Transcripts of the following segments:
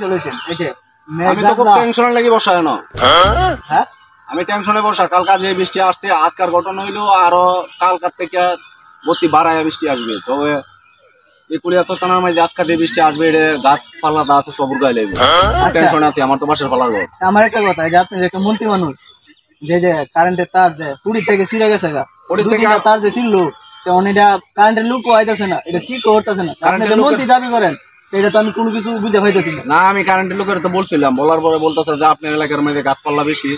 চলেছেন এই যে আমি তো খুব টেনশনে লাগি বসা না। হ্যাঁ আমি টেনশনে বসা, কালকা যে বৃষ্টি আসছে আজকার ঘটনা হইলো আরো কালকার থেকে গতি বাড়ায় বৃষ্টি আসবে। তবে এই কুড়িয়াত্তর তো থানার মাঝে আজকাল যে বৃষ্টি আসবে এটা গাছপালা দা তো সব উড়াই লাগবে। টেনশন আছে আমার তো বাসার পালার ঘর। আমার একটা কথা যে আপনি যে একটা মন্ত্রী মানুষ যে যে কারেন্টের তার যে পুরী থেকে ছিঁড়ে গেছে গা পুরী থেকে তার যে ছিল এটা কারেন্টের লুকও আইতেছে না, এটা কি করতেছে না, আপনি যে মন্ত্রী দাবি করেন এটা তো আমি কোনো কিছু বুঝে পাইতেছি না। না আমি কারেন্টের লোকের তো বলছিলাম, বলার পরে বলতেছে যে আপনার এলাকার মধ্যে গাছপালা বেশি,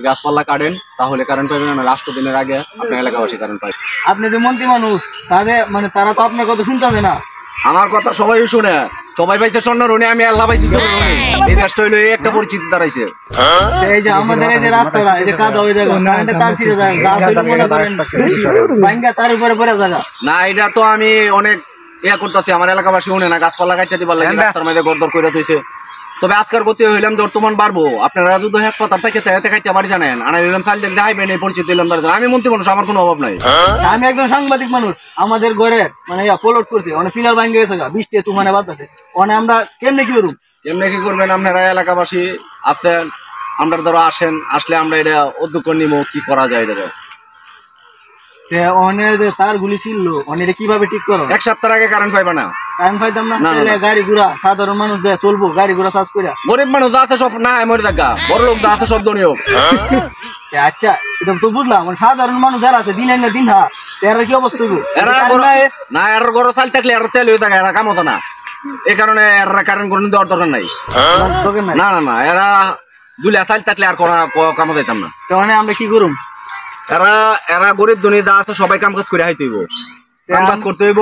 গাছপালা কাটেন তাহলে কারেন্ট পাইবেন না, লাস্ট দিনের আগে আপনার এলাকাবাসী কারেন্ট পাইবে। আপনি যে মন্ত্রী মানুষ তাদের মানে তারা তো আপনার কথা শুনতেছে না। আমার কথা সবাই শুনে, সবাই পাইছে স্বর্ণ রনি, আমি আল্লাহ পাইছি এই দেশটা হইলো এই একটা পরিচিতি দাঁড়াইছে। এই যে আমাদের এই যে রাস্তাটা এই যে কাদা হয়ে যায় কারেন্টের তার ছিঁড়ে যায়, গাছ হইলো মনে করেন ভাঙ্গা তার উপরে পড়ে জায়গা না, এটা তো আমি অনেক ইয়া করতেছি, আমার এলাকাবাসী শুনে না, গাছপালা কাটতে দিবার লাগে রাস্তার মধ্যে গড়দর করে দিয়েছে। তবে আজকের গতি হইলাম বর্তমান বাড়বো, আপনারা যদি এক পাতার থেকে কাটতে বাড়ি জানেন আনা দিলাম চাল দেখাইবেন এই পরিচিতি দিলাম। আমি মন্ত্রী মানুষ, আমার কোনো অভাব নাই। আমি একজন সাংবাদিক মানুষ, আমাদের ঘরে মানে ফলোট করছে অনেক পিলার ভাঙ্গে গেছে গা বৃষ্টি তুমানে বাতাসে, অনেক আমরা কেমনে কি করুম? কেমনে কি করবেন আপনারা এলাকাবাসী আছেন, আমরা ধরো আসেন, আসলে আমরা এটা উদ্যোগ নিব কি করা যায় এটা। অনেক যে তার গুলি ছিল অনেক কিভাবে ঠিক করো? এক সপ্তাহ আগে কারেন্ট পাইবা না, কারেন্ট পাইতাম না, গাড়ি ঘোড়া সাধারণ মানুষ যে চলবো গাড়ি ঘোড়া চার্জ করে, গরিব মানুষ যা আছে সব না মরে থাকা, বড় লোক যা আছে সব দনীয়। আচ্ছা এটা তো বুঝলাম, মানে সাধারণ মানুষ যারা আছে দিন না দিন এরা কি অবস্থা না, এর ঘর চাল থাকলে এর তেল হয়ে থাকে, এরা কাম হতো না, এই কারণে এরা কারেন্ট করে দেওয়ার দরকার নাই। না না না, এরা দুলিয়া চাল থাকলে আর কামো দিতাম না। তাহলে আমরা কি করুম? এরা গরিব দুনিয়া যা আছে সবাই কাম কাজ করে হাইতে হইব, কাম কাজ করতে হইব।